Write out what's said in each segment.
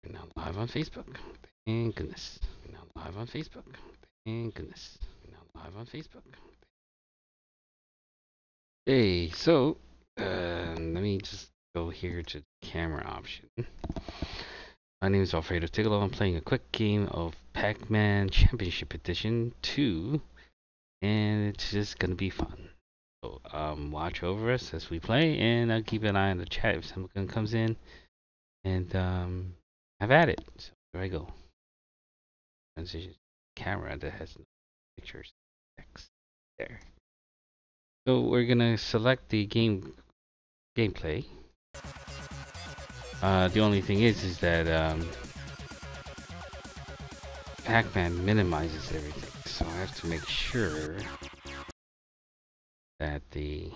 We're now live on Facebook. Thank goodness. We're now live on Facebook. Thank goodness. We're now live on Facebook. Hey, so let me just go here to the camera option. My name is Alfredo Tigolo. I'm playing a quick game of Pac-Man Championship Edition 2, and it's just gonna be fun. So watch over us as we play, and I'll keep an eye on the chat if someone comes in, and have at it. So here I go. Transition camera that has no pictures, text there. So we're gonna select the gameplay. The only thing is that Pac-Man minimizes everything, so I have to make sure that the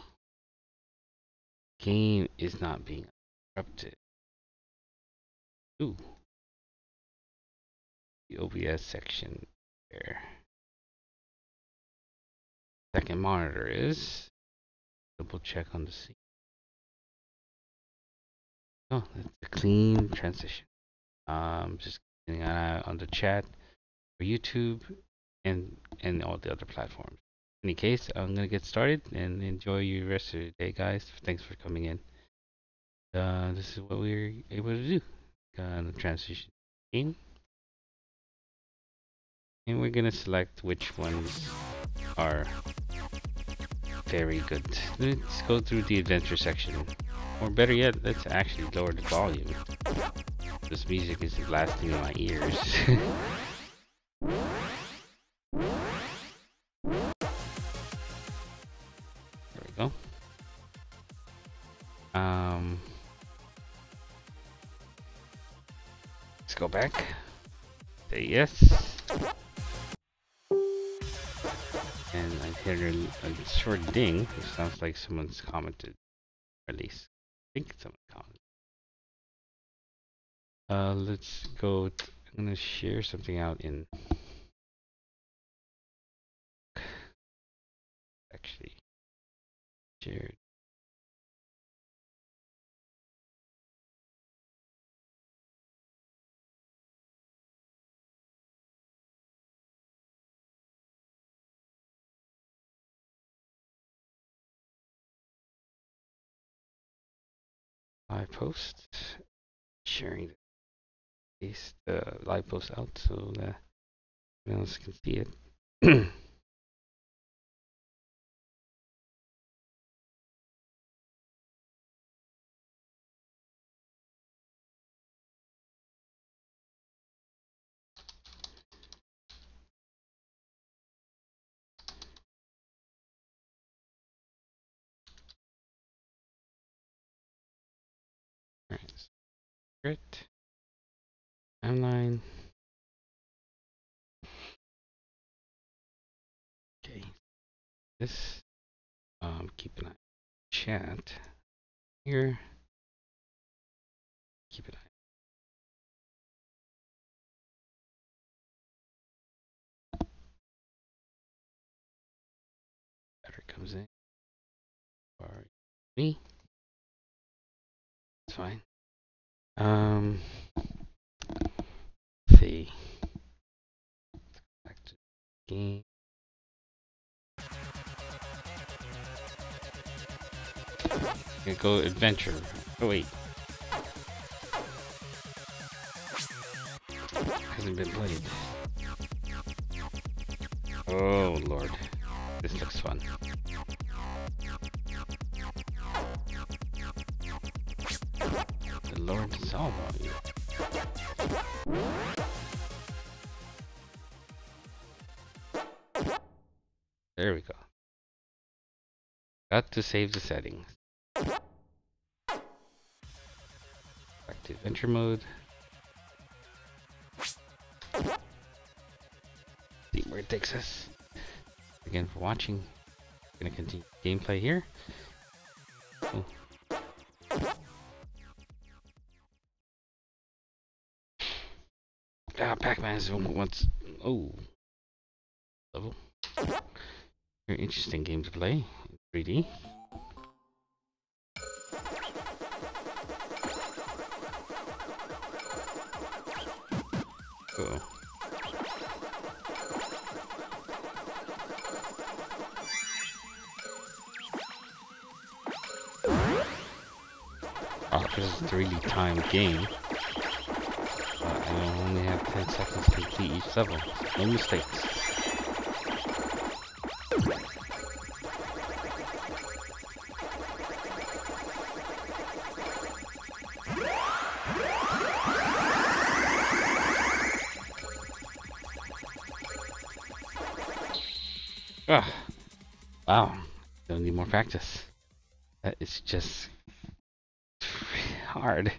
game is not being interrupted. Ooh, the OBS section there. Second monitor is double check on the scene. Oh, that's a clean transition. Just getting an eye on the chat for YouTube and all the other platforms. In any case, I'm gonna get started and enjoy your rest of the day, guys. Thanks for coming in. This is what we're able to do. The transition in, and we're gonna select which ones are very good. Let's go through the adventure section, or better yet, let's actually lower the volume. This music is blasting in my ears. There we go. Let's go back. Say yes. And I hear a short ding. It sounds like someone's commented. Or at least I think someone commented. Let's go. I'm gonna share something out in. Actually, shared. Live post. Sharing the live post out so that everyone else can see it. Alright, script, timeline. Okay, this keep an eye on chat here. Keep an eye. Battery comes in. Or me. It's fine. Let's see. Back to the game. Gonna go adventure. Oh wait. Hasn't been played. Oh lord. This looks fun. The Lord is all about you. There we go. Got to save the settings. Back to adventure mode. See where it takes us. Again for watching. Gonna continue gameplay here. Oh. Pac-Man is once. Oh. Level. Very interesting game to play. 3D. Cool. Oh, this is a 3D timed game. I only have 10 seconds to complete each level. No mistakes. Ah, wow. Don't need more practice. That is just hard.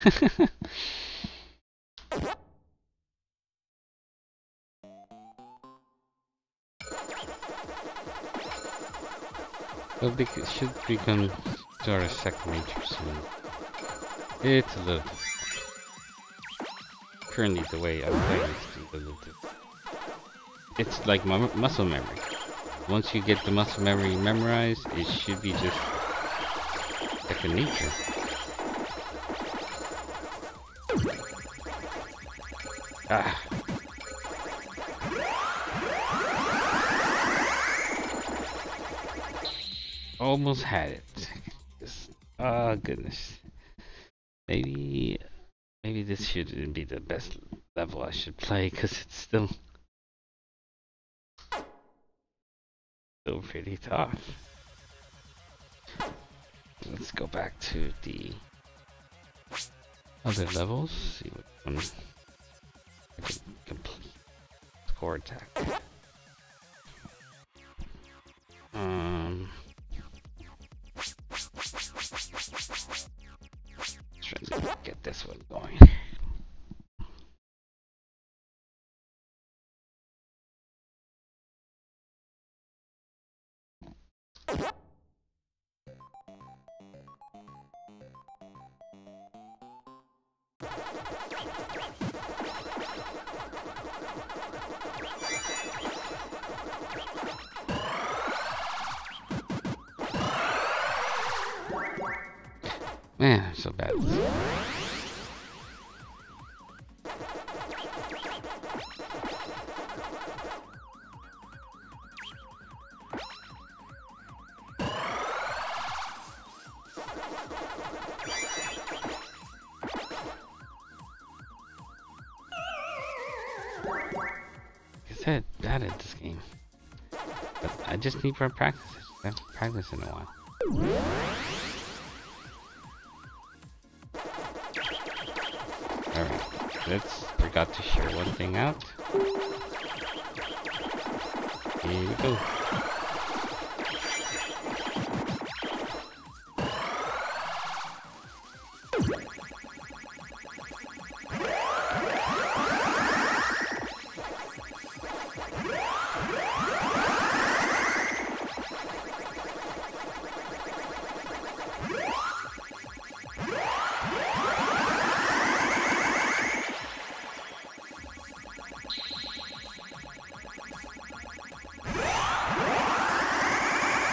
It should become sort of second nature soon. It's a little currently the way I'm playing it's a little different. It's like muscle memory. Once you get the muscle memory memorized, it should be just second nature. Ah. Almost had it. Oh goodness. Maybe this shouldn't be the best level I should play because it's still pretty tough. Let's go back to the other levels. See what one I can complete. Score attack. Try to get this one going. Man, I'm so bad. I said bad at this game. But I just need more practice. I haven't practiced in a while. Alright, forgot to share one thing out. Here we go.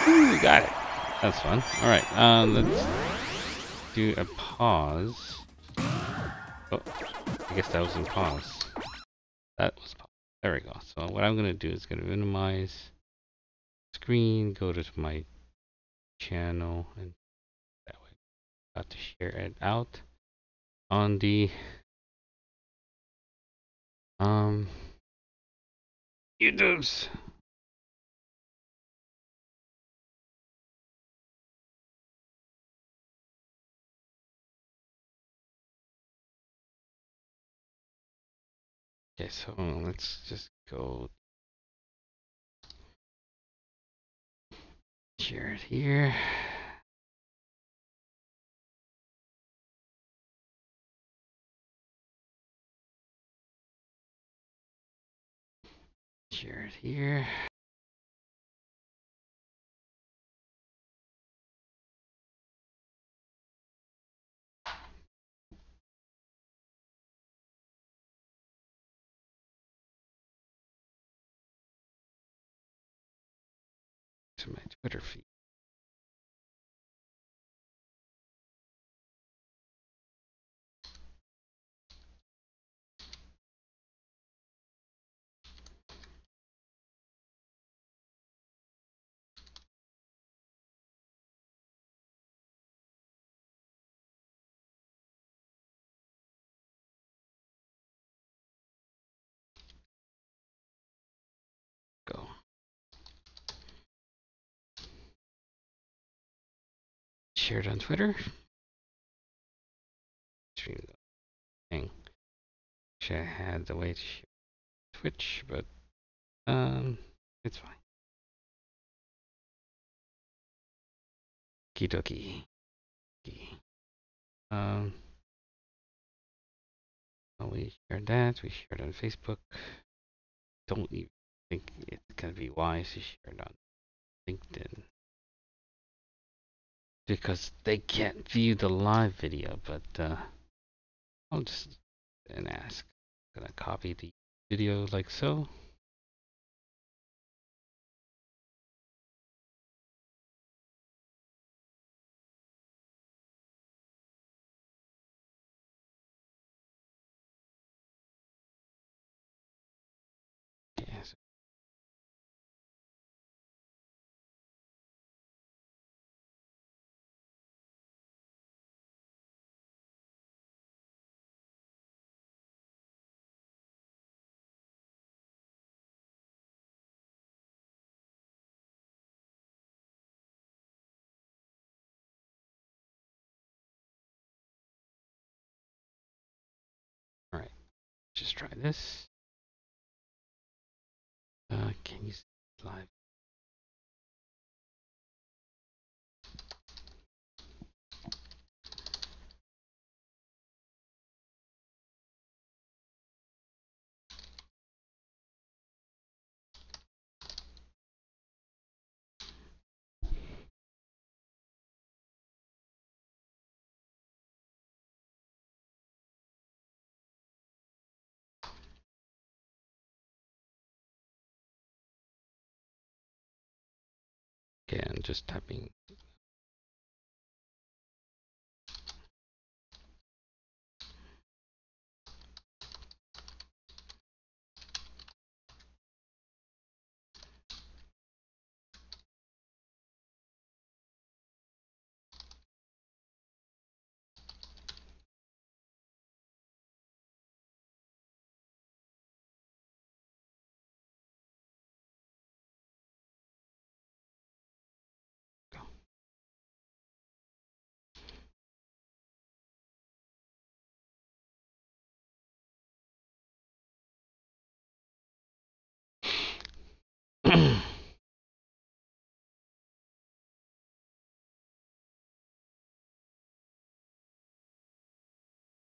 Ooh, got it. That's fun. Alright, let's do a pause. Oh, I guess that was in pause. That was pause. There we go. So what I'm going to do is going to minimize screen, go to my channel, and that way got to share it out on the YouTube's. Okay, so let's just go share it here. Share it here. To my Twitter feed. Share it on Twitter. Stream the thing. Wish I had the way to share Twitch, but it's fine. Kidoki. We shared that. We shared on Facebook. Don't even think it's gonna be wise to share it on LinkedIn because they can't view the live video. But I'll just ask. I'm gonna copy the video like so. Yes. All right. Just try this. Can you see live? Again, just typing.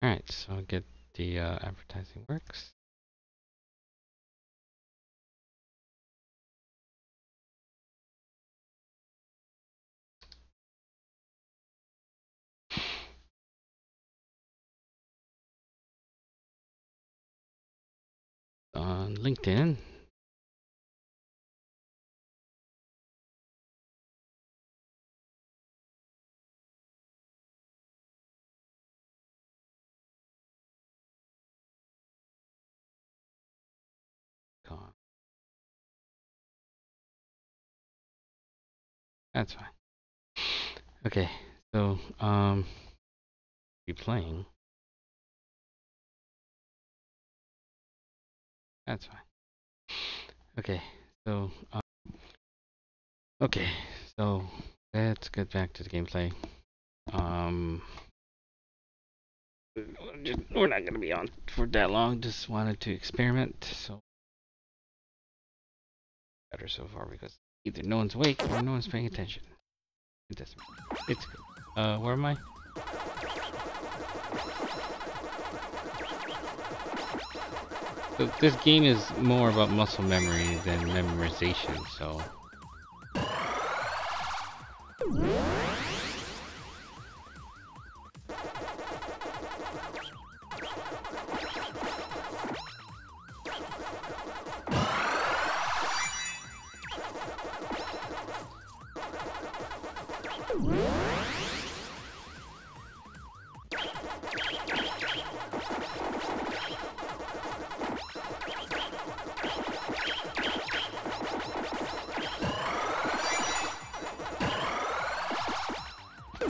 Alright, so I'll get the advertising works. On LinkedIn. That's fine. Okay, so be playing. That's fine. Okay, so let's get back to the gameplay. We're not gonna be on for that long. Just wanted to experiment. So better so far because either no one's awake or no one's paying attention. It doesn't matter. It's good. Where am I? So this game is more about muscle memory than memorization, so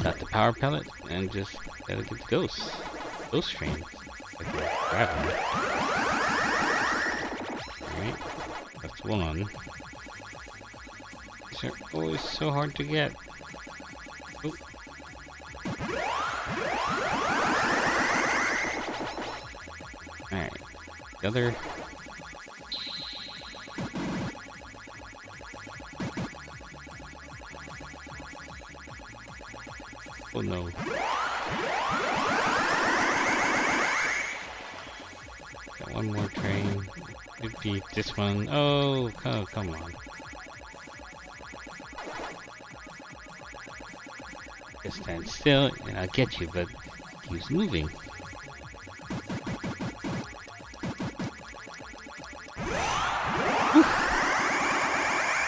got the power pellet and just gotta get the ghost train. Alright, that's one. These are always so hard to get. Oh, Alright. The other. Oh no. Got one more train. Could be this one. Oh, come on. Just stand still and I'll get you, but keeps moving. Whew.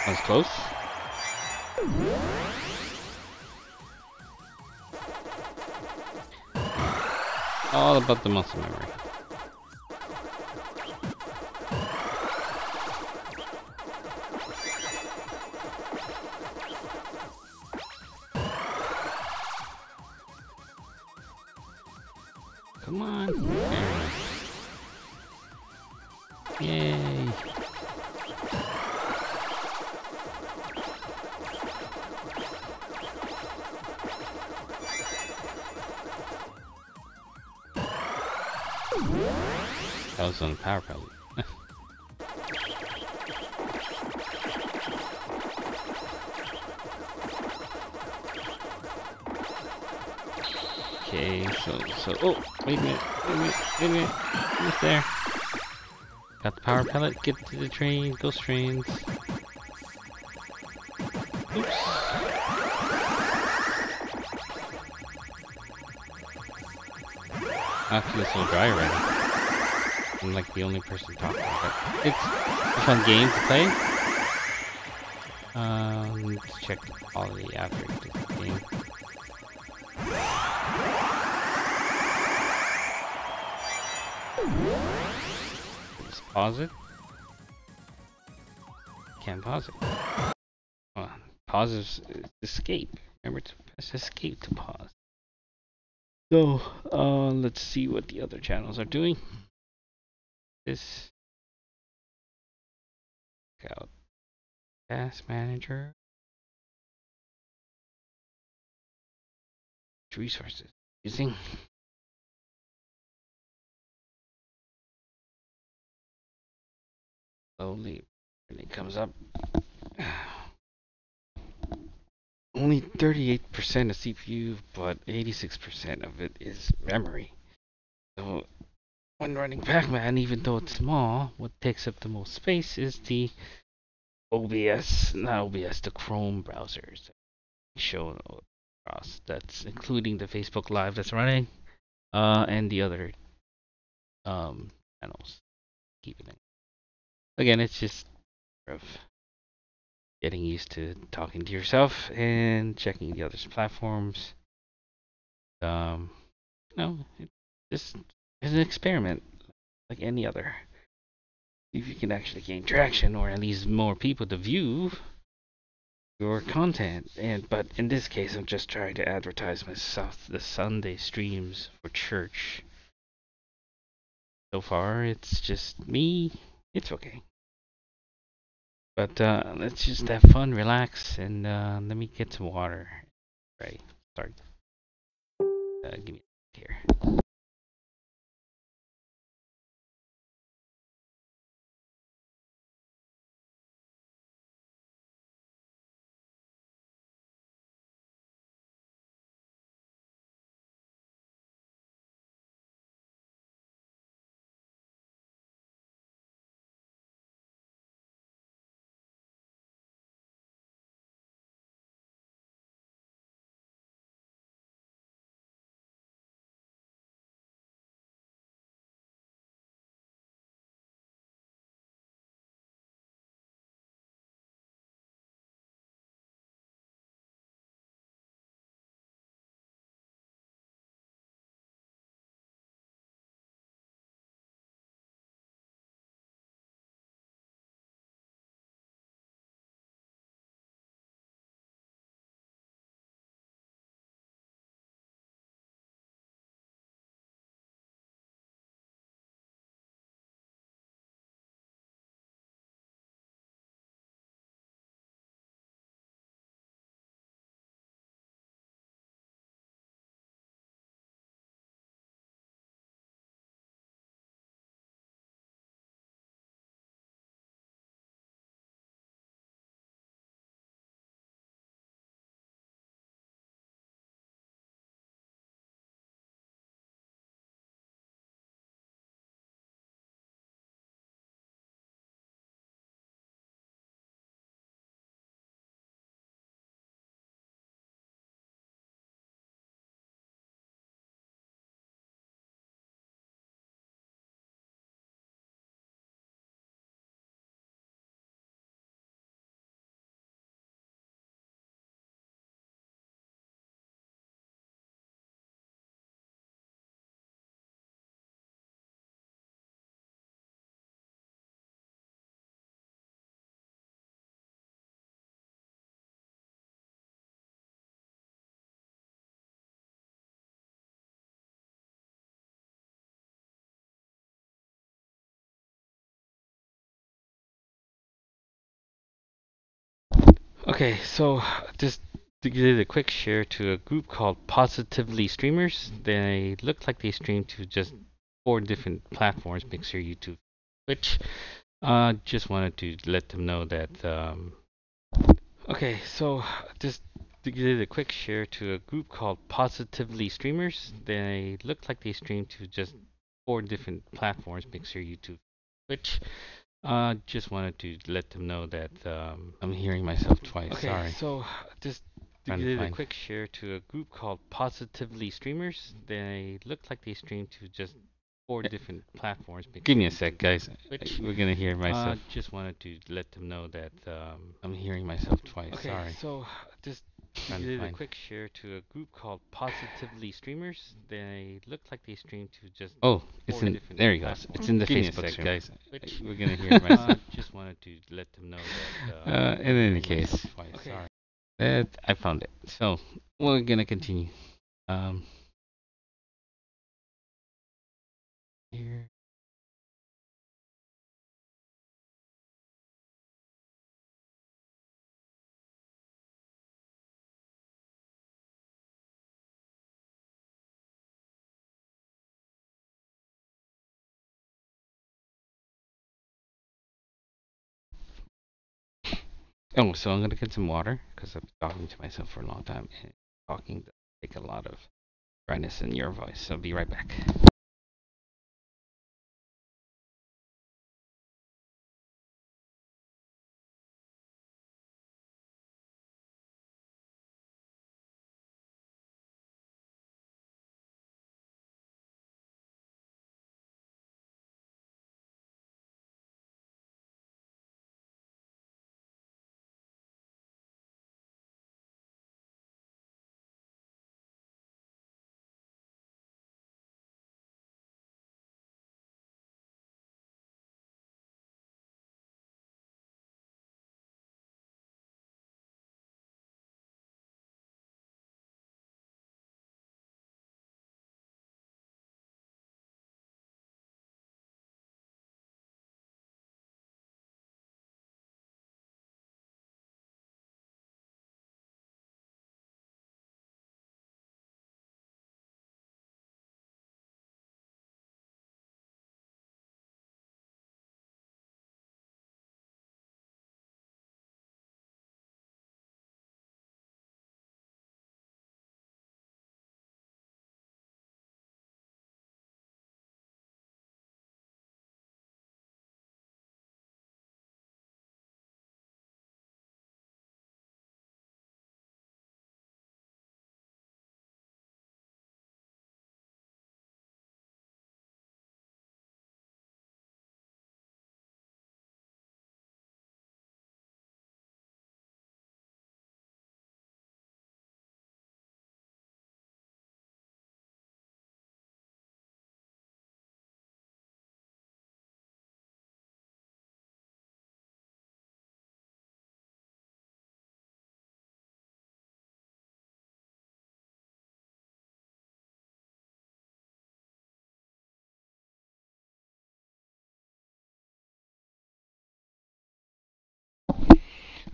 That was close. All about the muscle memory. Come on. Yay. That was on the power pellet. Okay, so, oh, wait a minute, almost there. Got the power pellet, get to the train, ghost trains. Oops. I feel so dry already. I'm like the only person talking, but it's a fun game to play. Let's check the quality after the game. Just pause it. Can't pause it. Pause is escape. Remember to press escape to pause. So, let's see what the other channels are doing. This out task manager, resources using. Slowly, when it comes up. Only 38% of CPU, but 86% of it is memory. So, when running Pac-Man, even though it's small, what takes up the most space is the OBS, not OBS, the Chrome browsers. Shown across. That's including the Facebook Live that's running, and the other channels. Keeping it. Again, it's just of getting used to talking to yourself and checking the other's platforms. It's an experiment like any other. See if you can actually gain traction or at least more people to view your content. But in this case, I'm just trying to advertise myself the Sunday streams for church. So far, it's just me. It's okay. But let's just have fun, relax, and let me get some water. Right, start. Give me here. Okay, so just did a quick share to a group called Positively Streamers. They look like they stream to just 4 different platforms: Mixer, YouTube, Twitch. Just wanted to let them know that. Okay, so just did a quick share to a group called Positively Streamers. They look like they stream to just 4 different platforms: Mixer, YouTube, Twitch. Just wanted to let them know that I'm hearing myself twice. Okay, Sorry. so just Did a quick share to a group called Positively Streamers. They look like they stream to just 4 different platforms. Give me a sec, guys. Twitch. We're gonna hear myself. Just wanted to let them know that I'm hearing myself twice. okay, Sorry. so just Did a quick share to a group called Positively Streamers. They look like they stream to just it's in different there. You go. It's in the Give me a Facebook sec, stream. guys. Twitch. We're gonna hear myself. Just wanted to let them know that. In any case, twice. Okay. Sorry. I found it. So we're gonna continue. Um, here. Oh, so I'm gonna get some water because I've been talking to myself for a long time, and talking does take a lot of brightness in your voice. So I'll be right back.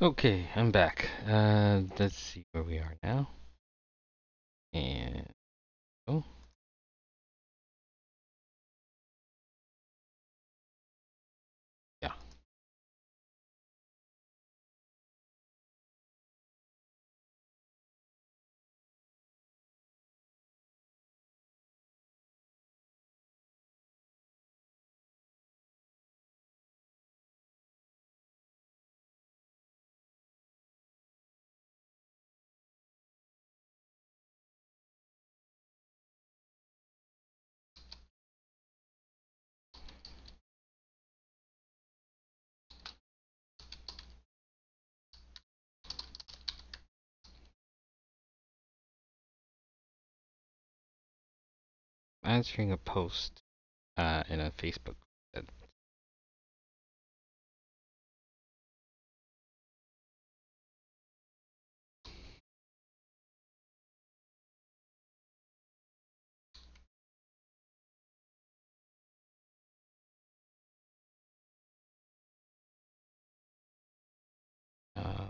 Okay, I'm back. Let's see where we are now. And oh, yeah. Answering a post in a Facebook. Uh,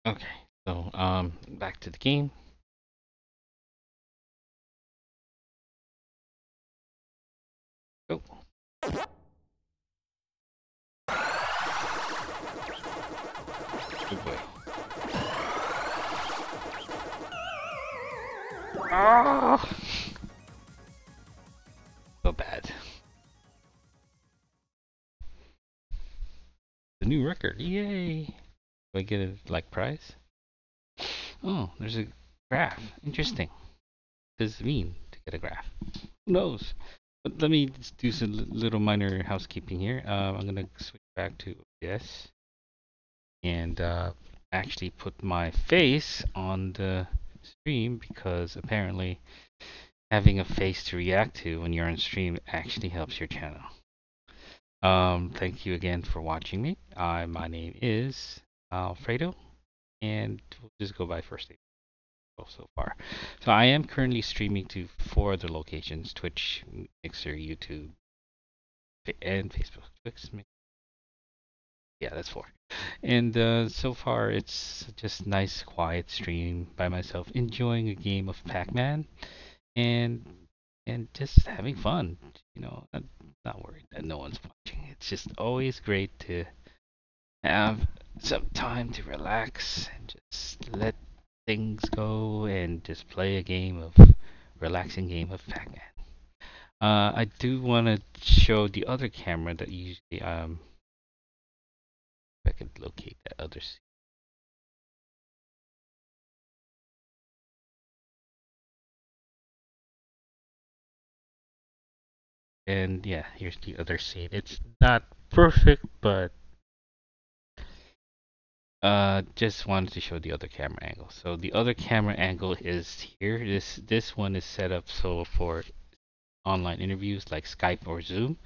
Okay, so back to the game. Oh, good boy. Ah, so bad. The new record, yay! Do I get a like prize? Oh, there's a graph. Interesting. What does it mean to get a graph? Who knows? But let me just do some little minor housekeeping here. I'm gonna switch back to OBS and actually put my face on the stream because apparently having a face to react to when you're on stream actually helps your channel. Thank you again for watching me. My name is Alfredo, and we'll just go by first name so far. So I am currently streaming to 4 other locations: Twitch, Mixer, YouTube, and Facebook. Yeah, that's 4. And so far, it's just nice, quiet stream by myself, enjoying a game of Pac-Man, and just having fun. Not worried that no one's watching. It's just always great to have some time to relax and just let things go and just play a relaxing game of Pac-Man. I do want to show the other camera that usually if I could locate that other scene. And yeah, here's the other scene. It's not perfect, but just wanted to show the other camera angle. So the other camera angle is here. This one is set up so for online interviews like Skype or Zoom.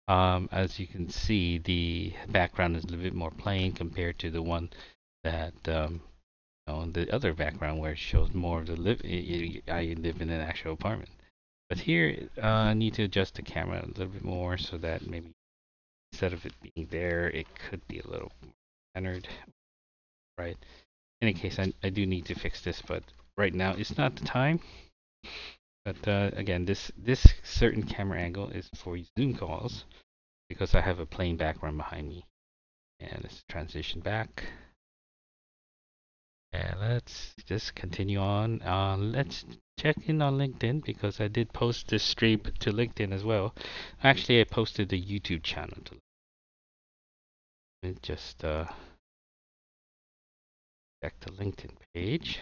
As you can see, the background is a little bit more plain compared to the one that the other background where it shows more of the I live in an actual apartment. But here, I need to adjust the camera a little bit more so that maybe instead of it being there, it could be a little more centered, right? In any case, I do need to fix this, but right now it's not the time. But again, this certain camera angle is for Zoom calls because I have a plain background behind me. And let's transition back. And let's just continue on. Let's check in on LinkedIn because I did post this stream to LinkedIn as well. Actually, I posted the YouTube channel to just check the LinkedIn page.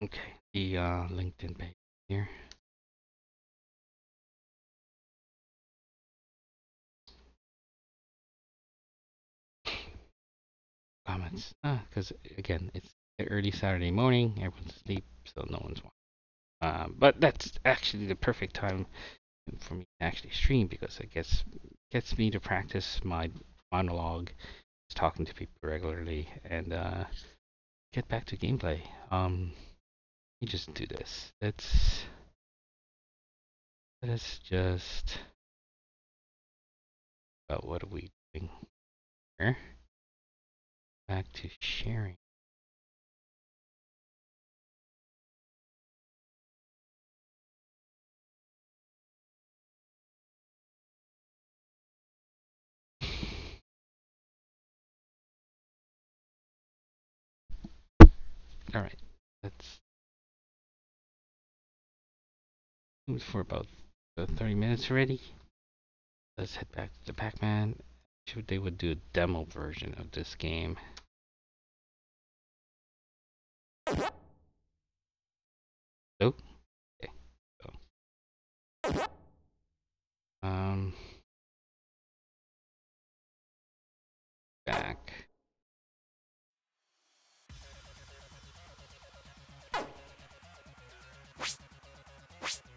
Okay, the LinkedIn page here. Comments, because again, it's early Saturday morning. Everyone's asleep, so no one's watching. But that's actually the perfect time for me to actually stream because it gets me to practice my monologue, talking to people regularly, and get back to gameplay. Let me just do this. Let's just what are we doing here? Back to sharing. All right, let's move for about 30 minutes already. Let's head back to the Pac-Man. Should they would do a demo version of this game. Oh, okay. So, back.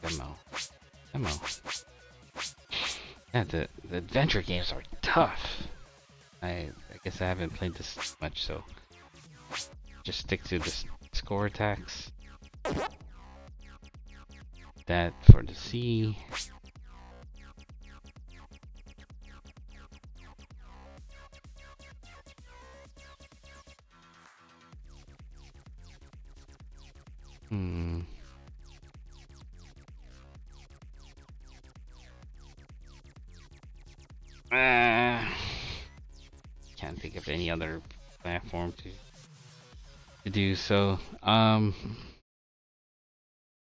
Demo. Yeah, the adventure games are tough. I guess I haven't played this much, so just stick to the score attacks. That for the C. Hmm. Uh, can't think of any other platform to do so.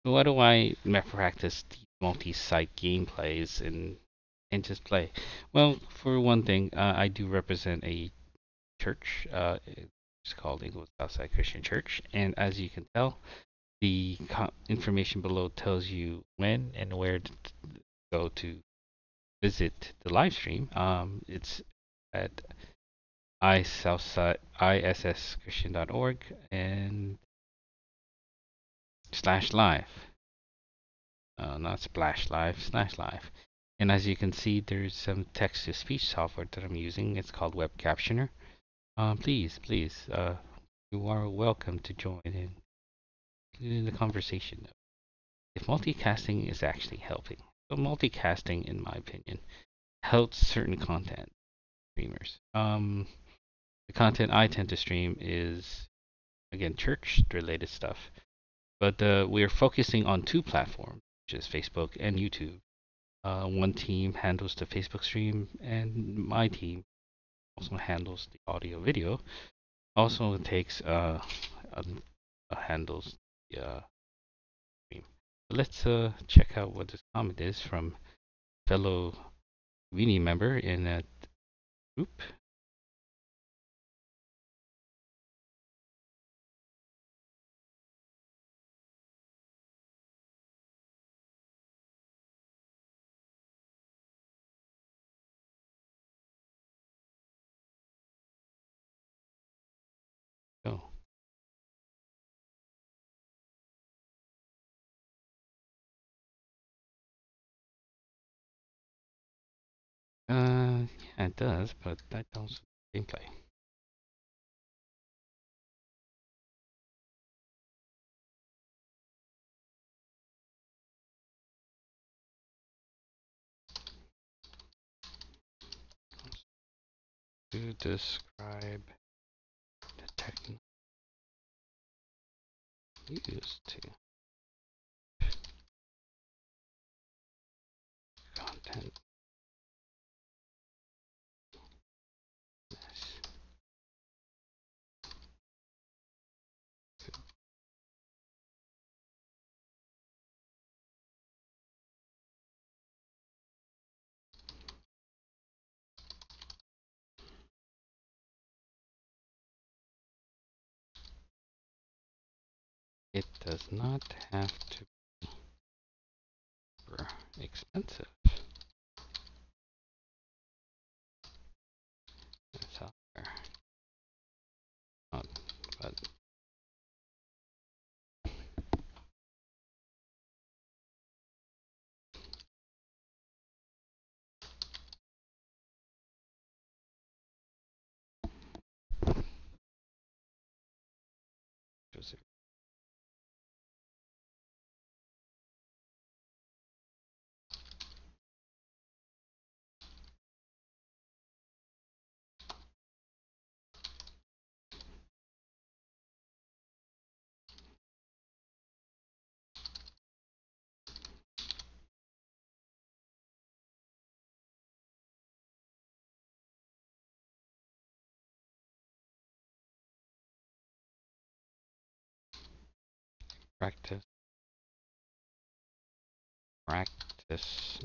Why do I practice the multi-site gameplays and just play? Well, for one thing, I do represent a church. It's called Englewood Southside Christian Church, and as you can tell, the information below tells you when and where to go to visit the live stream. It's at issouthside.isschristian.org and slash live. Not splash live, slash live. And as you can see, there's some text to speech software that I'm using. It's called Web Captioner. Please, you are welcome to join in the conversation. If multicasting is actually helping, so multicasting, in my opinion, helps certain content streamers. The content I tend to stream is again church related stuff, but we're focusing on two platforms, which is Facebook and YouTube. One team handles the Facebook stream, and my team also handles the audio video. Also takes handles the stream. So let's check out what this comment is from fellow community member in that group. So, yeah, it does, but that don't gameplay. To describe the technique used to content mess. It does not have to be expensive. Software. Not, but practice, practice.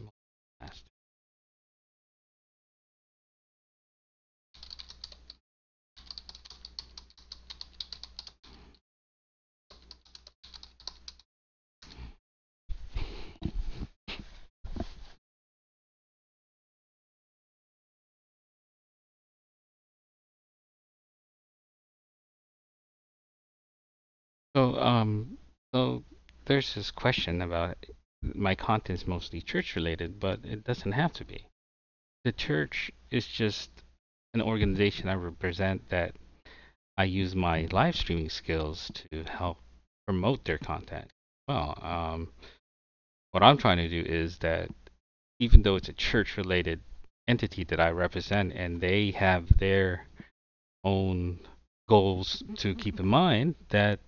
So, so there's this question about my content's mostly church related, but it doesn't have to be. The church is just an organization I represent that I use my live streaming skills to help promote their content. Well, what I'm trying to do is that even though it's a church related entity that I represent and they have their own goals to keep in mind, that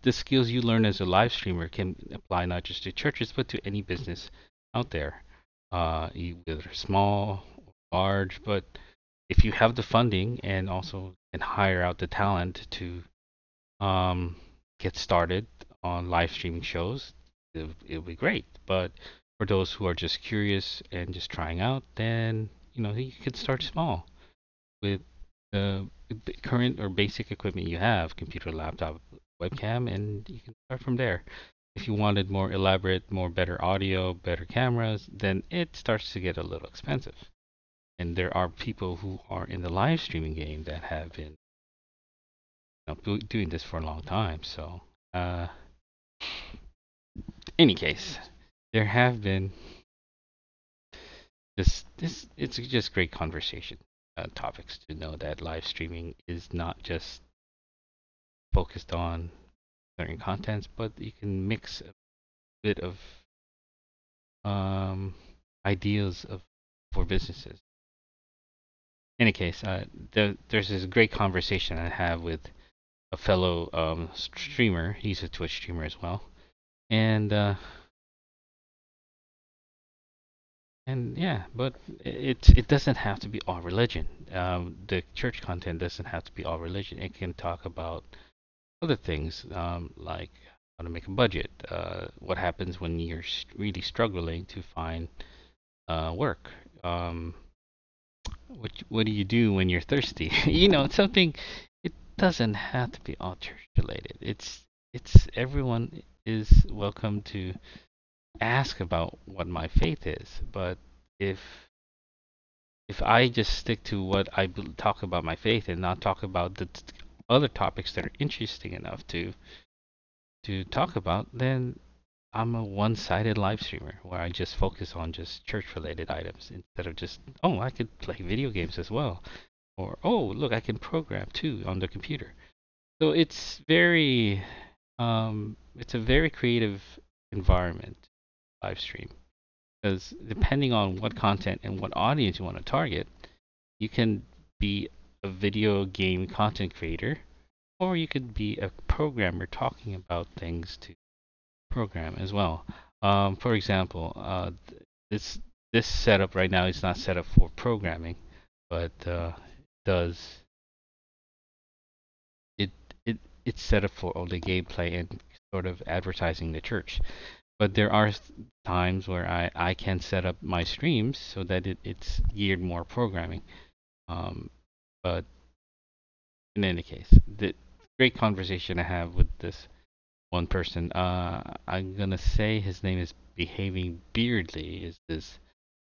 the skills you learn as a live streamer can apply not just to churches but to any business out there, whether small or large. But if you have the funding and also can hire out the talent to um, get started on live streaming shows, it'll be great. But for those who are just curious and just trying out, then you can start small with the current or basic equipment you have, computer, laptop, webcam, and you can start from there. If you wanted more elaborate, more better audio, better cameras, then it starts to get a little expensive. And there are people who are in the live streaming game that have been doing this for a long time. So, any case, there have been this it's just great conversation topics to know that live streaming is not just focused on certain contents, but you can mix a bit of um, ideas of for businesses. In any case, there's this great conversation I have with a fellow streamer. He's a Twitch streamer as well, and uh, and yeah, but it doesn't have to be all religion. The church content doesn't have to be all religion. It can talk about other things like how to make a budget. What happens when you're really struggling to find work? What do you do when you're thirsty? Something. It doesn't have to be all church related. It's everyone is welcome to ask about what my faith is, but if if I just stick to what talk about my faith and not talk about the other topics that are interesting enough to talk about, then I'm a one-sided live streamer where I just focus on just church-related items instead of just, oh, I could play video games as well, or oh, look, I can program too on the computer. So it's a very creative environment live stream because depending on what content and what audience you want to target, you can be a video game content creator, or you could be a programmer talking about things to program as well. For example, this setup right now is not set up for programming, but does it it it's set up for all the gameplay and sort of advertising the church. But there are times where I can set up my streams so that it's geared more programming. Um, but in any case, the great conversation I have with this one person. I'm gonna say his name is Behaving Beardly is his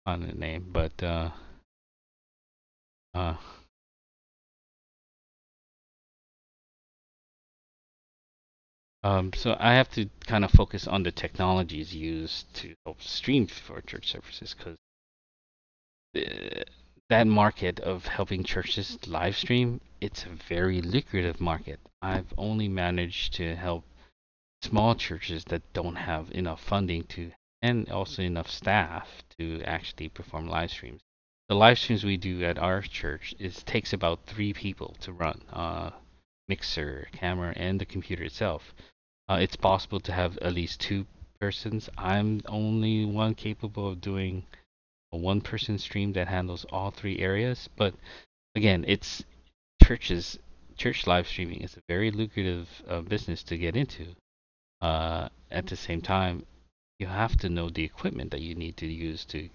on name, but uh, so I have to kind of focus on the technologies used to help stream for church services because that market of helping churches live stream, it's a very lucrative market. I've only managed to help small churches that don't have enough funding to and also enough staff to actually perform live streams. The live streams we do at our church takes about 3 people to run, mixer, camera, and the computer itself. It's possible to have at least 2 persons. I'm only one capable of doing a one-person stream that handles all 3 areas. But again, it's churches. Church live streaming is a very lucrative business to get into. At the same time, you have to know the equipment that you need to use to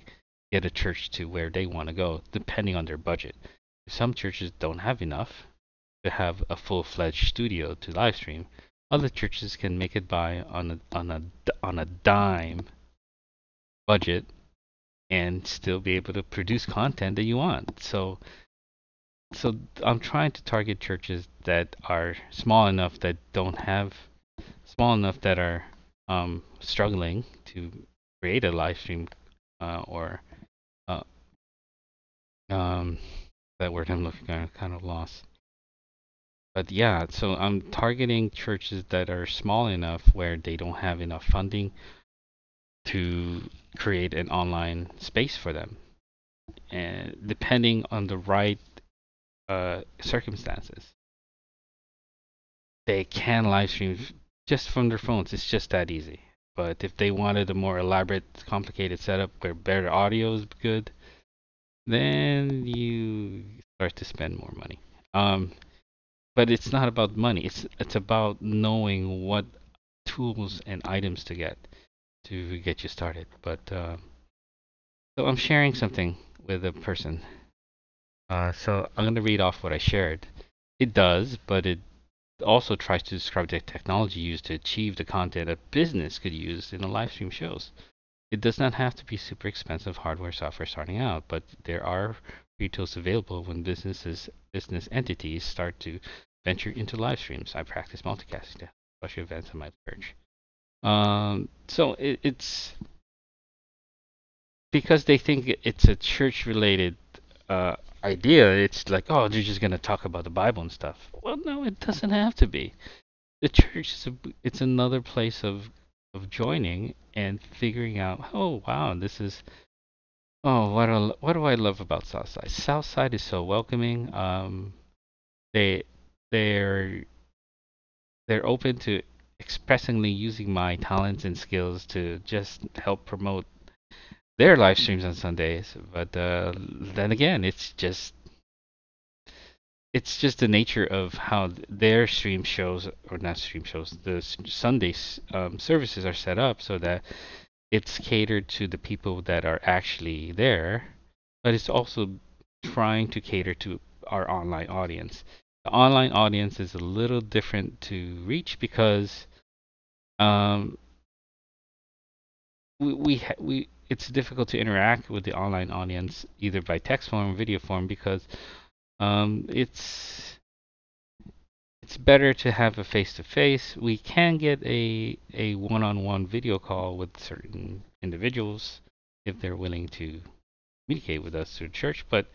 get a church to where they want to go, depending on their budget. Some churches don't have enough to have a full-fledged studio to live stream. Other churches can make it by on a dime budget and still be able to produce content that you want. So I'm trying to target churches that are small enough that are struggling to create a live stream or uh, um, that word I'm looking at, kind of lost. But yeah, so I'm targeting churches that are small enough where they don't have enough funding to create an online space for them, and depending on the right circumstances. they can live stream just from their phones. It's just that easy. But if they wanted a more elaborate, complicated setup where better audio is good, then you start to spend more money. Um, but it's not about money. It's about knowing what tools and items to get you started. But so I'm sharing something with a person. So I'm gonna read off what I shared. It does, but it also tries to describe the technology used to achieve the content a business could use in the live stream shows. It does not have to be super expensive hardware software starting out, but there are free tools available when business entities start to venture into live streams. I practice multicasting to special events in my church. So it's because they think it's a church related uh, idea. It's like, oh, they're just gonna talk about the Bible and stuff. Well, no, it doesn't have to be. The church is it's another place of joining and figuring out. Oh wow, this is. Oh, what do I love about Southside? Southside is so welcoming. They they're they're open to expressingly using my talents and skills to just help promote their live streams on Sundays. But then again, it's just the nature of how their stream shows, or not stream shows, the Sunday services are set up so that it's catered to the people that are actually there, but it's also trying to cater to our online audience. The online audience is a little different to reach because um, we it's difficult to interact with the online audience either by text form or video form because um, it's it's better to have a face to face. We can get a one-on-one video call with certain individuals if they're willing to communicate with us through church. But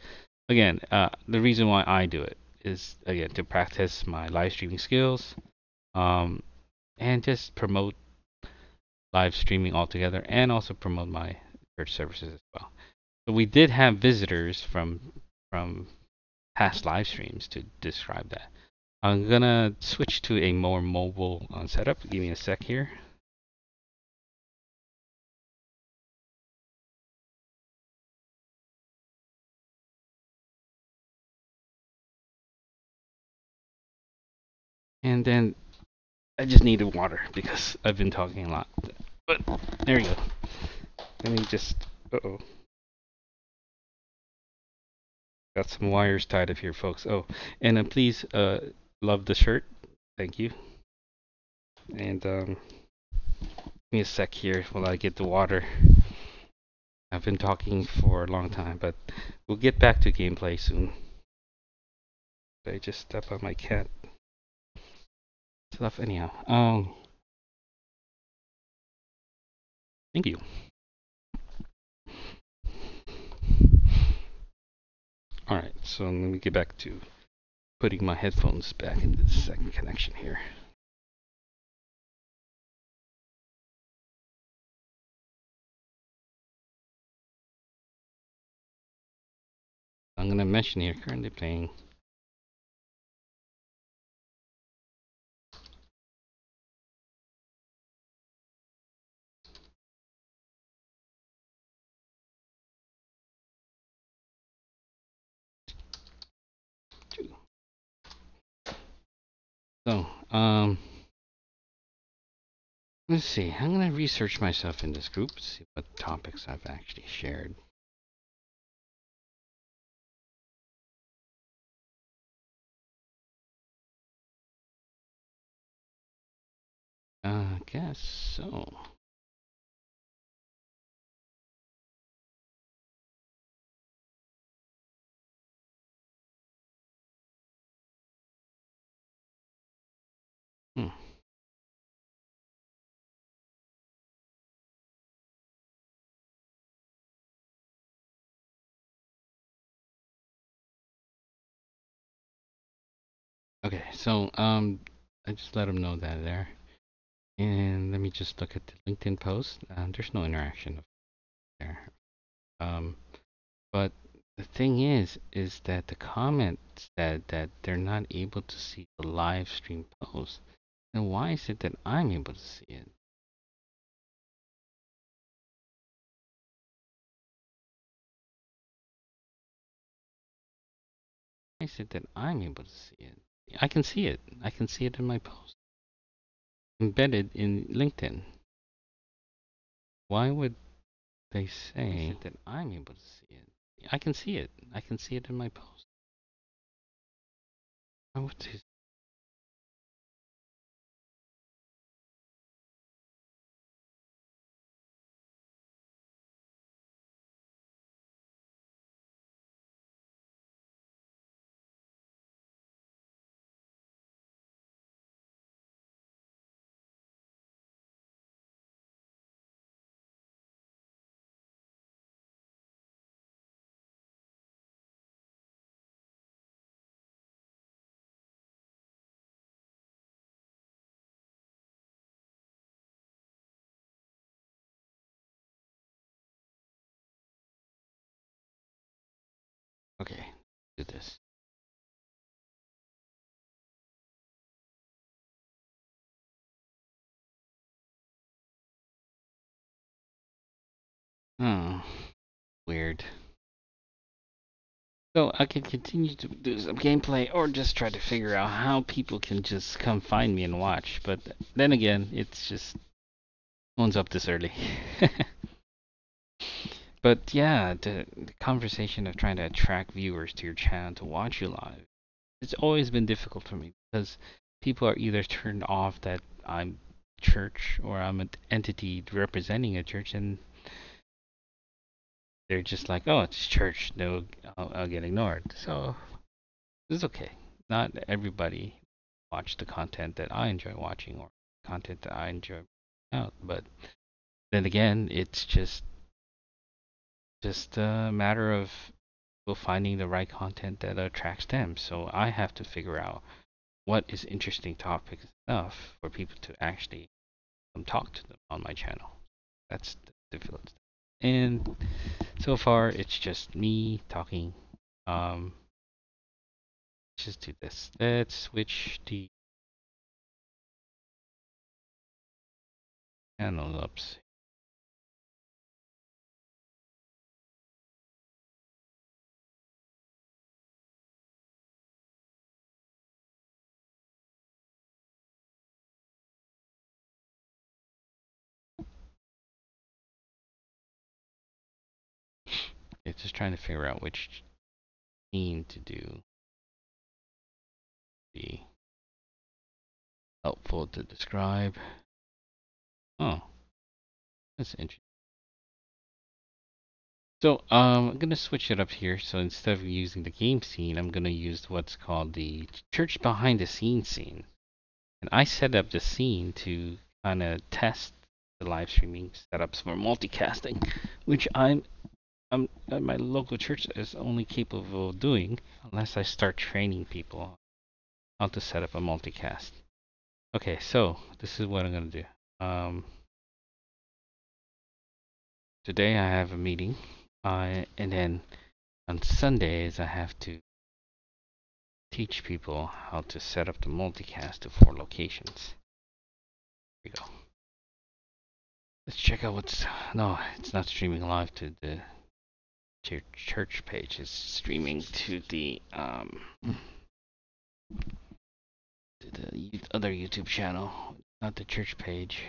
again, the reason why I do it is again to practice my live streaming skills, um, and just promote live streaming altogether, and also promote my church services as well. So we did have visitors from past live streams to describe that. I'm gonna switch to a more mobile setup. Give me a sec here. And then I just needed water because I've been talking a lot. But there you go. Let me just. Uh-oh. Got some wires tied up here, folks. Oh, and please love the shirt. Thank you. And give me a sec here while I get the water. I've been talking for a long time, but we'll get back to gameplay soon. I just stepped on my cat stuff anyhow. Thank you. All right, so let me get back to putting my headphones back into the second connection here. I'm gonna mention here currently playing two. So, let's see. I'm gonna research myself in this group, see what topics I've actually shared. I guess so. Hmm. Okay, so I just let them know that there. And let me just look at the LinkedIn post. There's no interaction there. But The thing is that the comment said that they're not able to see the live stream post. And why is it that I'm able to see it? Why is it that I'm able to see it? I can see it. I can see it in my post. Embedded in LinkedIn. Why would they say that I'm able to see it? I can see it. I can see it in my post. Why would they? Okay, do this. Oh, weird. So I can continue to do some gameplay or just try to figure out how people can just come find me and watch. But then again, it's just one's up this early. But yeah, the conversation of trying to attract viewers to your channel to watch you live, it's always been difficult for me because people are either turned off that I'm church or I'm an entity representing a church, and they're just like, oh, it's church. No, I'll get ignored. So it's okay. Not everybody watch the content that I enjoy watching or content that I enjoy out. But then again, it's just a matter of people finding the right content that attracts them. So I have to figure out what is interesting topics enough for people to actually talk to them on my channel. That's the difficult. And so far, it's just me talking. Um, just do this. Let's switch the channel up. It's just trying to figure out which scene to do. Be helpful to describe. Oh, that's interesting. So I'm gonna switch it up here. So instead of using the game scene, I'm gonna use what's called the church behind the scenes scene. And I set up the scene to kind of test the live streaming setups for multicasting, which I'm at my local church is only capable of doing unless I start training people how to set up a multicast. Okay, so this is what I'm gonna do. Um, Today I have a meeting, and then on Sundays I have to teach people how to set up the multicast to 4 locations. Here we go. Let's check out what's. No, it's not streaming live to the church page. It's streaming to the other YouTube channel, not the church page.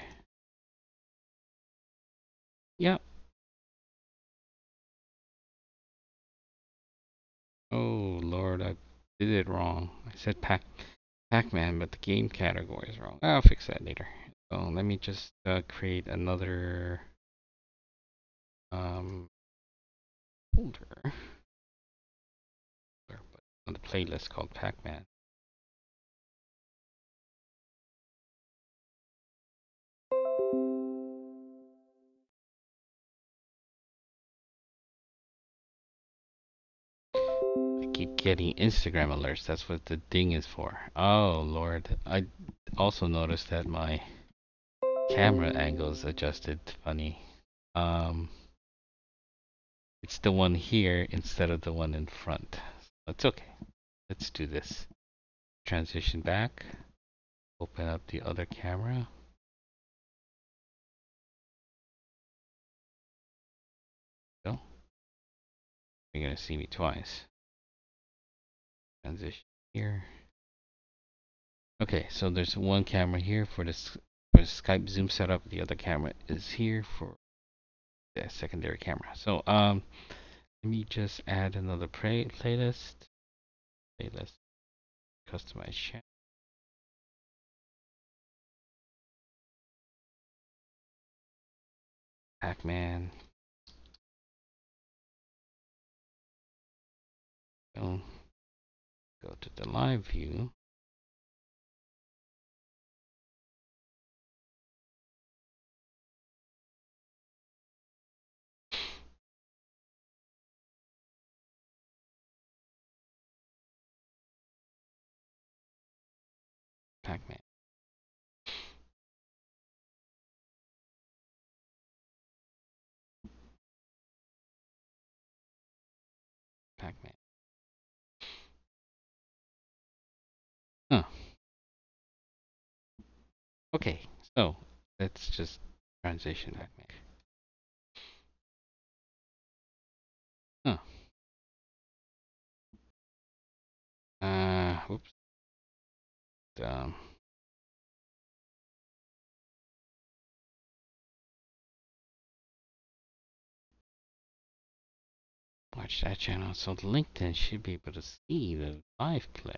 Yep. Oh Lord, I did it wrong. I said Pac-Man, but the game category is wrong. I'll fix that later. So let me just create another folder, but on the playlist called Pac-Man. I keep getting Instagram alerts. That's what the ding is for. Oh Lord, I also noticed that my camera angle is adjusted funny. Um, It's the one here instead of the one in front. It's okay. Let's do this. Transition back. Open up the other camera. So you're gonna see me twice. Transition here. Okay, so there's one camera here for for Skype Zoom setup. The other camera is here for the secondary camera. So let me just add another playlist. Playlist. Customize chat. Pac-Man. So go to the live view. Pac-Man. Pac-Man. Huh. Okay, so let's just transition Pac-Man. Huh. Whoops. Um, watch that channel. So LinkedIn should be able to see the live play.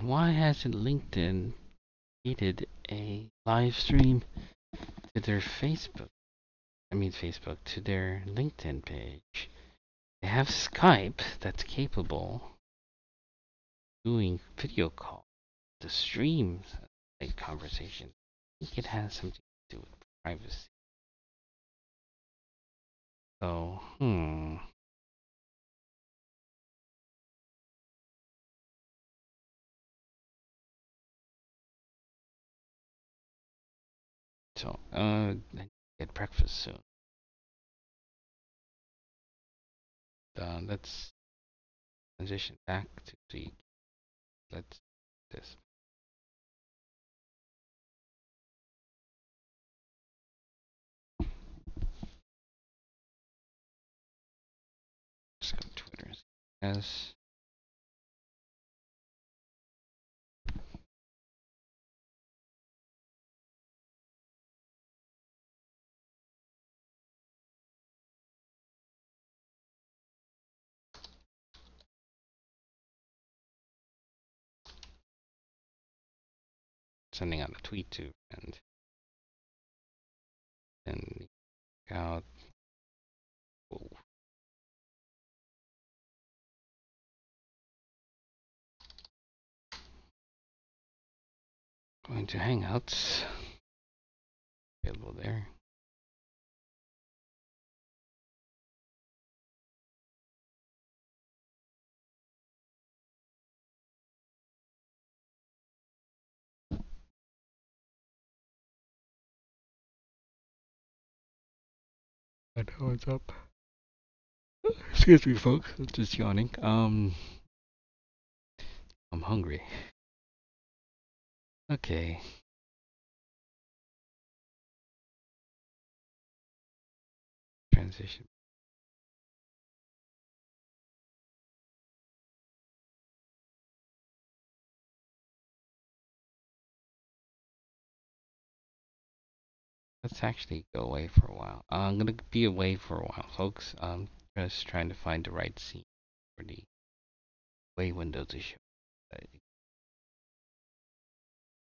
Why hasn't LinkedIn created a live stream to their Facebook? Facebook, to their LinkedIn page. They have Skype that's capable of doing video call to stream a conversation. I think it has something to do with privacy. So, So, I get breakfast soon. Let's transition back to the. Let's do this. Let's go to Twitter. Yes. Sending out a tweet to and then out. Whoa. Going to Hangouts. Available there. I know what's up. Excuse me, folks. I'm just yawning. I'm hungry. Okay. Transition. Let's actually go away for a while. I'm gonna be away for a while, folks. Just trying to find the right scene for the way window to show.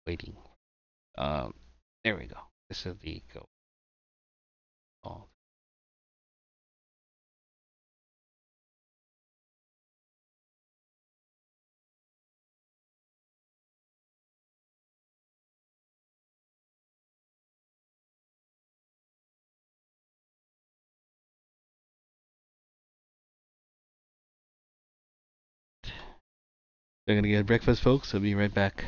Waiting. Um, there we go. This is the go. Oh. They're gonna get breakfast, folks. I'll be right back.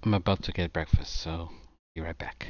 I'm about to get breakfast, so be right back.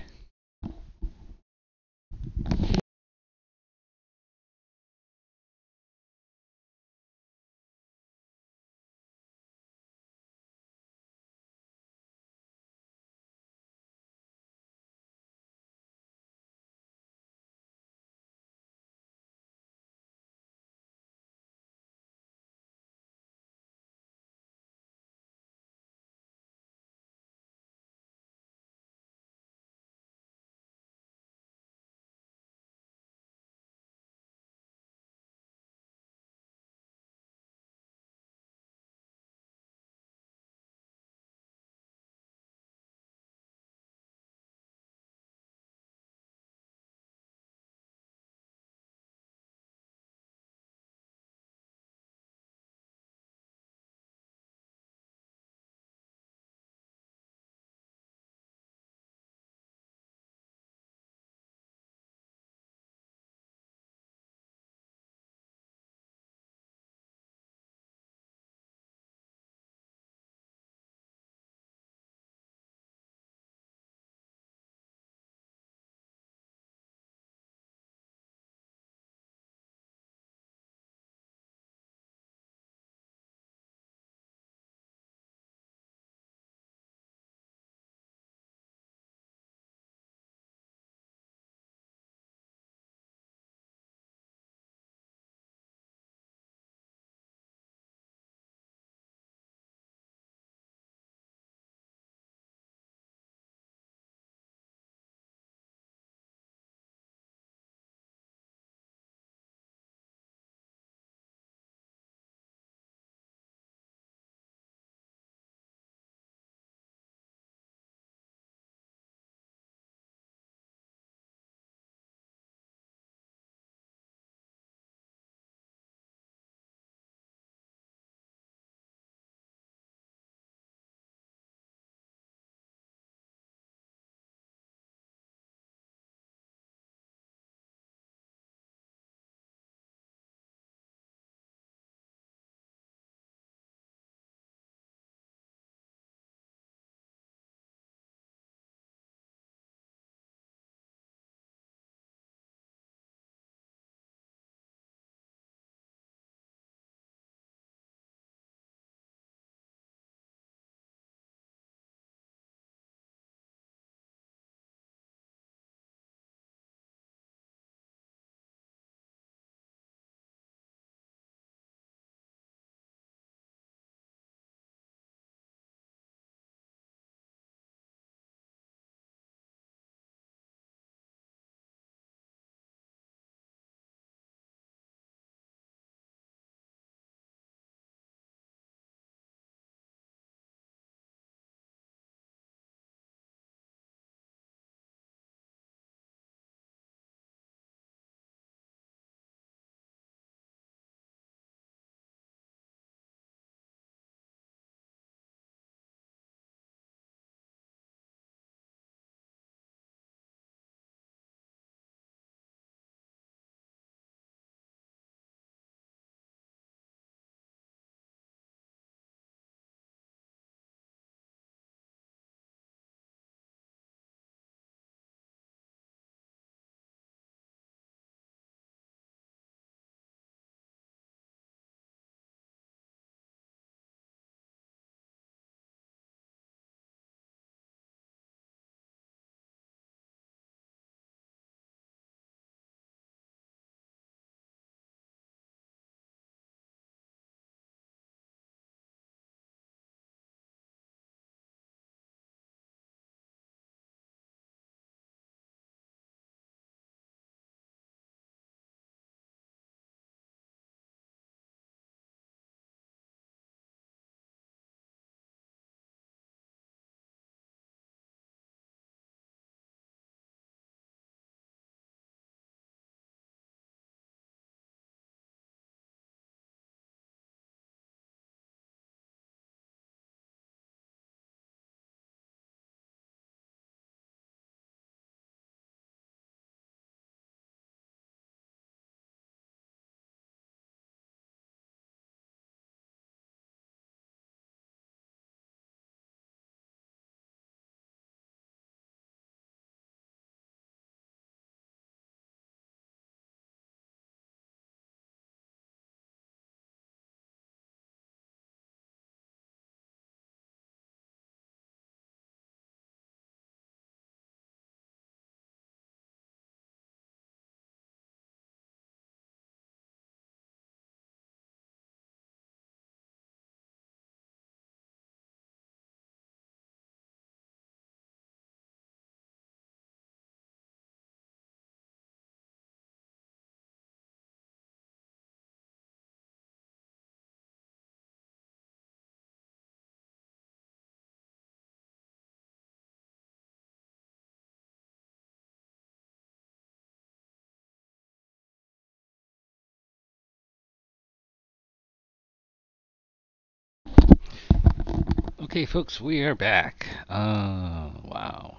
Okay, folks, we are back. Wow.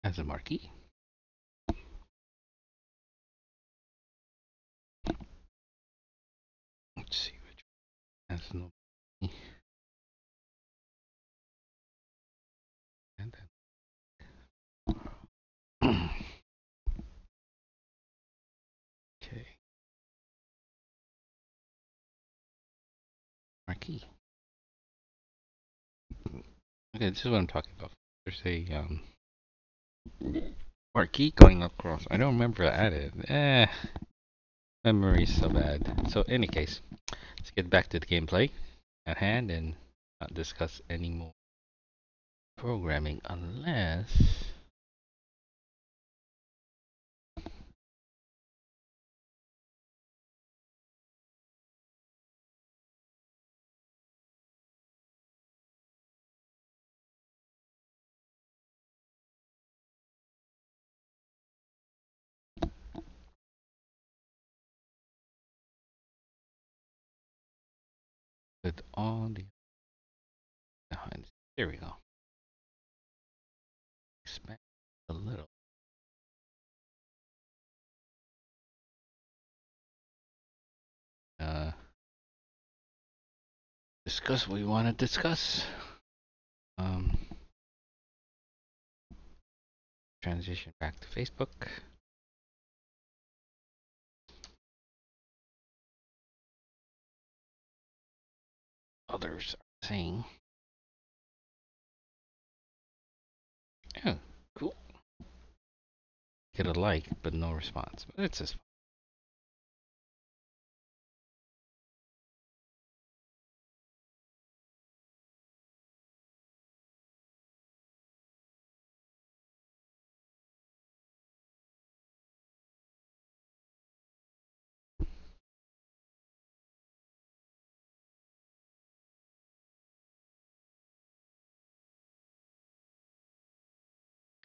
As a marquee. Let's see which one has no. And then. Okay. Marquee. Okay, this is what I'm talking about. There's a marquee going across. I don't remember I added. Memory's so bad. So, any case, let's get back to the gameplay at hand and not discuss any more programming unless. With all the behind. There we go. Expand a little. Uh, Discuss what we want to discuss. Um, Transition back to Facebook. Others are saying, "Oh, cool." Get a like, but no response. But it's just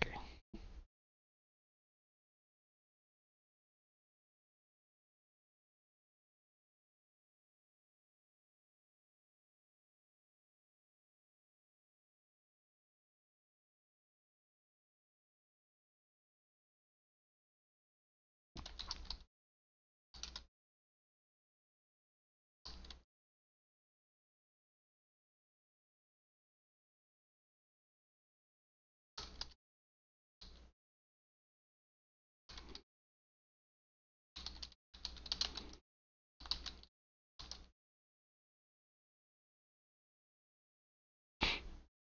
okay.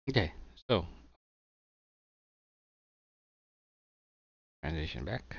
Okay, so transition back.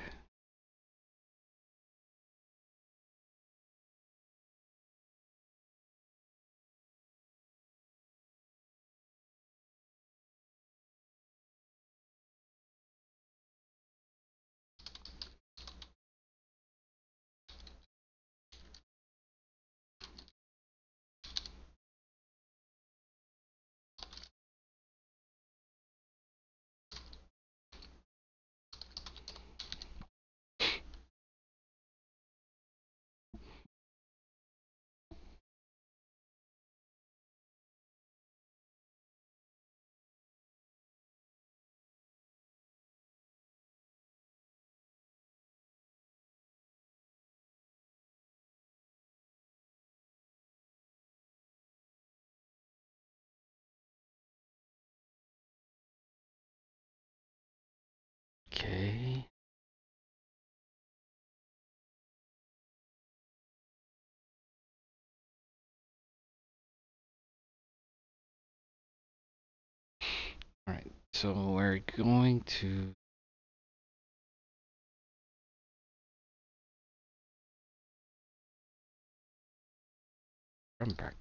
Okay. All right. So we're going to. I'm back.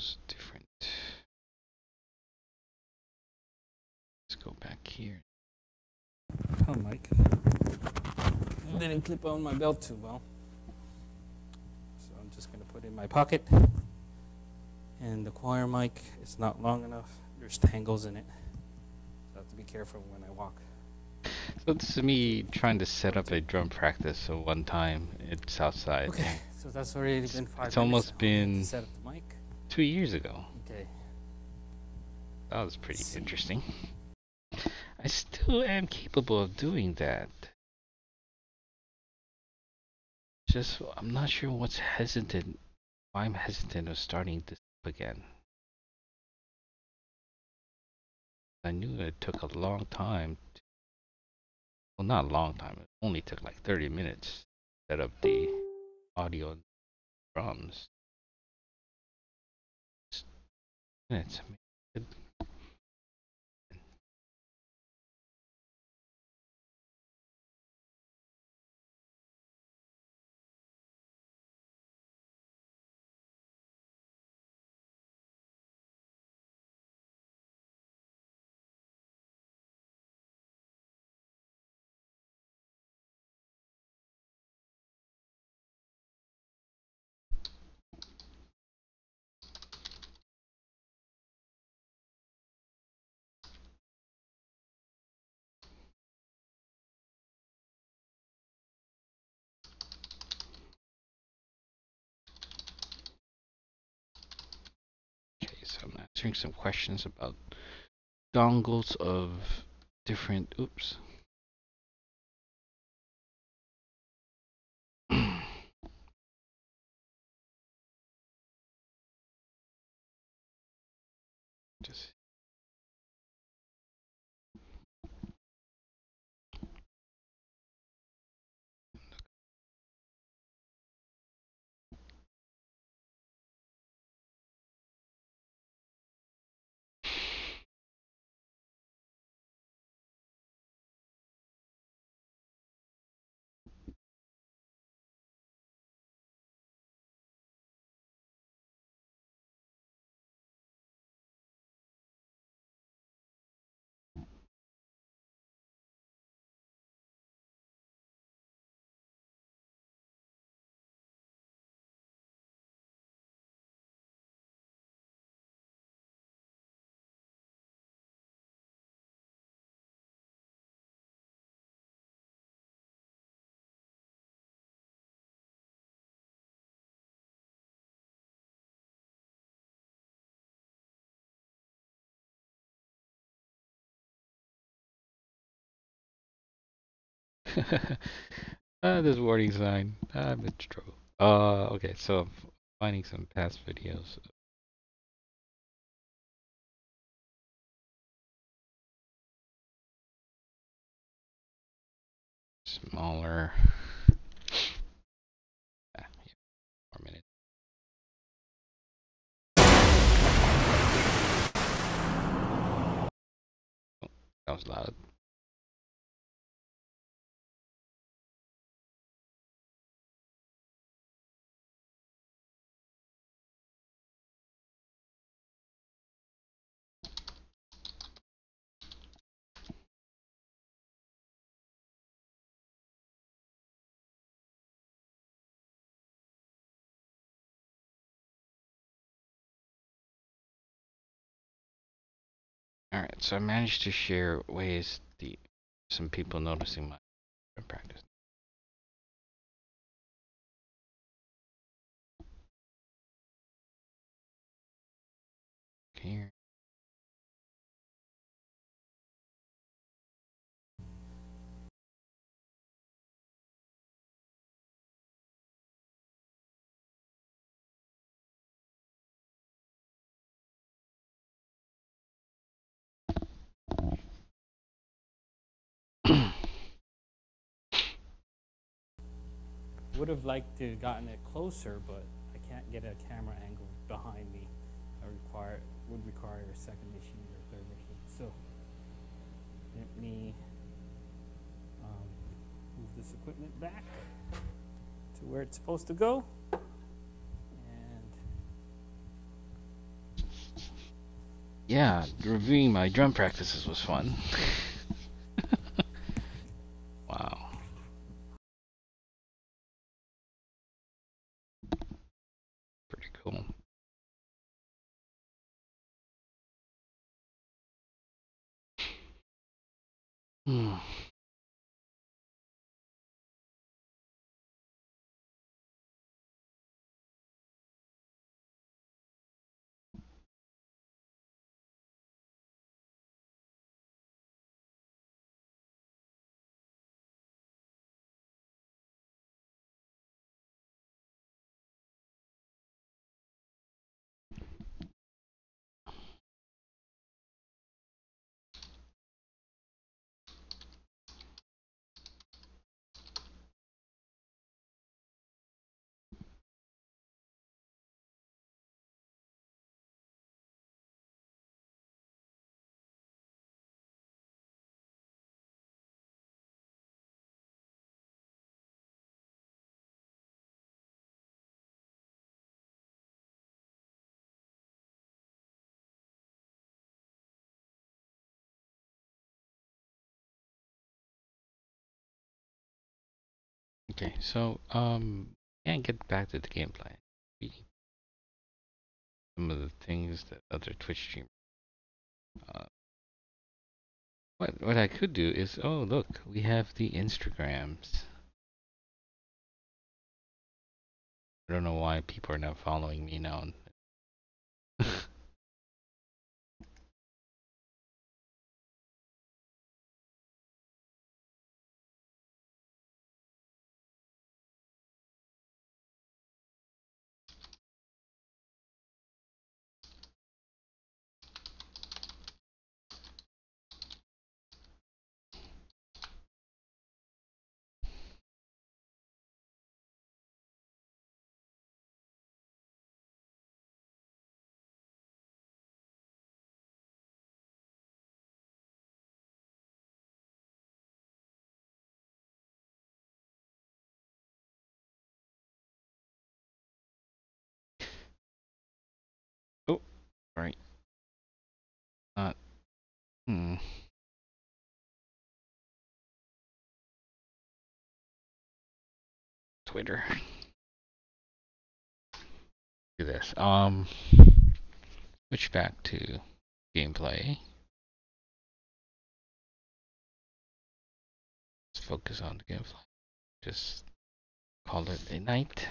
was different. Let's go back here. Oh, Mike. Didn't clip on my belt too well. So I'm just going to put it in my pocket. And the choir mic is not long enough. There's tangles in it. So I have to be careful when I walk. So this is me trying to set up a drum practice. So one time it's outside. Okay, so that's already been 5 minutes. It's almost been set up the mic. 2 years ago. Okay. That was pretty interesting. I still am capable of doing that. Just, I'm not sure what's hesitant. Why I'm hesitant of starting this up again. I knew it took a long time. Well, not a long time. It only took like 30 minutes to set up the audio and drums. Minutes. Okay, so I'm answering some questions about dongles of different. Oops. Just. This warning sign. I'm in trouble. Okay, so I'm finding some past videos. Smaller. Yeah, 4 minutes. Oh, that was loud. Alright, so I managed to share ways some people noticing my practice. Here. Would have liked to gotten it closer, but I can't get a camera angle behind me. Would require a second machine or third machine. So let me move this equipment back to where it's supposed to go. And Yeah, reviewing my drum practices was fun. Wow. Pretty cool. Hmm. Okay, so can't get back to the gameplay. Reading some of the things that other Twitch streamers. Uh, what I could do is, oh look, we have the Instagrams. I don't know why people are not following me now. Oh, right. Not. Hmm. Twitter. Do this. Switch back to gameplay. Let's focus on the gameplay. Just call it a night.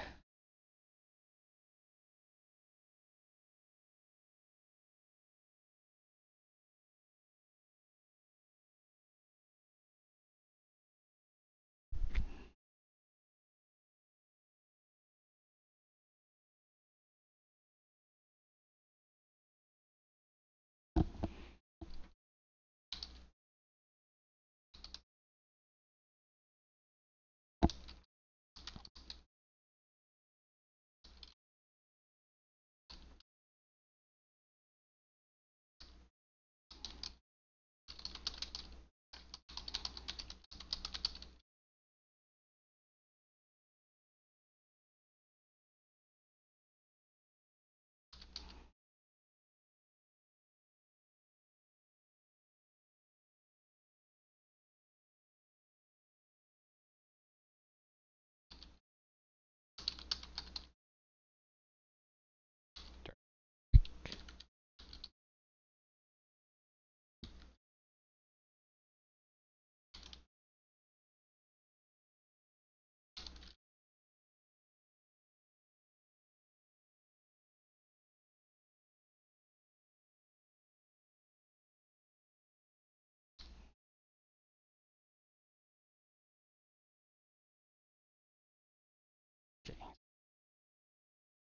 Okay.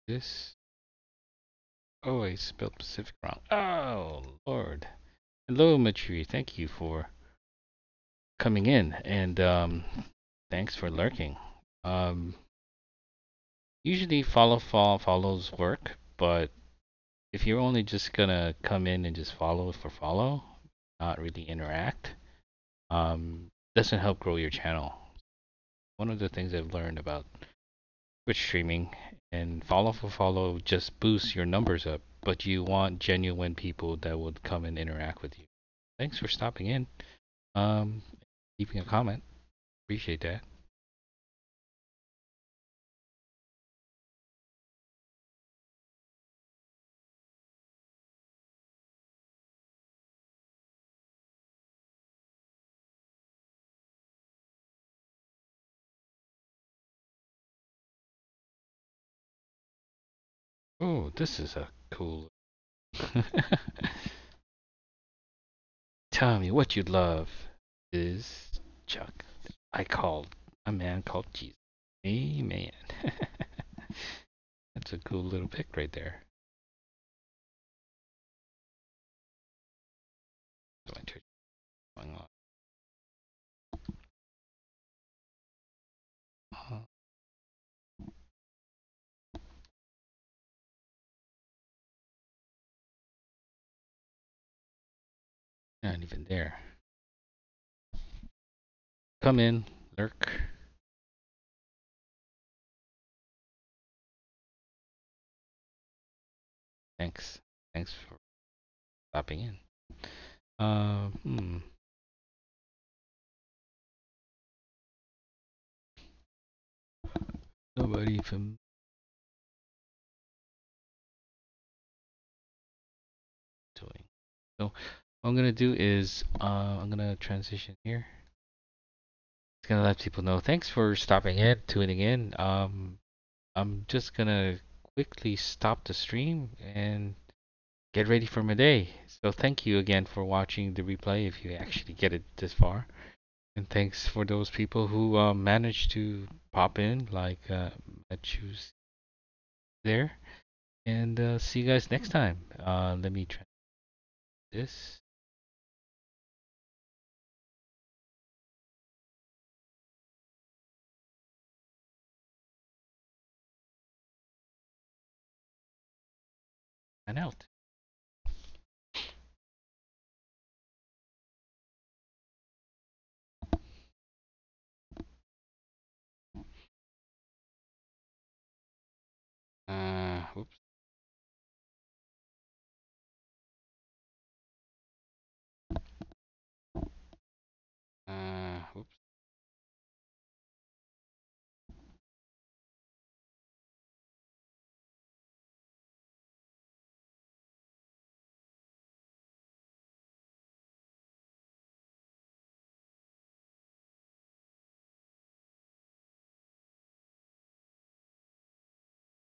This. Oh, I spelled Pacific wrong. Oh, Lord. Hello, Matri. Thank you for coming in, and thanks for lurking. Um, Usually follows work, but if you're only just gonna come in and just follow for follow, not really interact, doesn't help grow your channel. One of the things I've learned about Twitch streaming and follow for follow just boosts your numbers up but you want genuine people that would come and interact with you. Thanks for stopping in. Um, Leaving a comment. Appreciate that. Oh, this is a cool. Tell me what you'd love is Chuck. I called a man called Jesus. Amen. That's a cool little pic right there. My church going on. Uh, Not even there. Come in, lurk. Thanks. Thanks for stopping in. Hmm. Nobody from doing. So what I'm gonna do is I'm gonna transition here. It's gonna let people know. Thanks for stopping in, tuning in. I'm just gonna quickly stop the stream and get ready for my day. So thank you again for watching the replay if you actually get it this far. And thanks for those people who managed to pop in, like choose there. And see you guys next time. Let me try this. And out.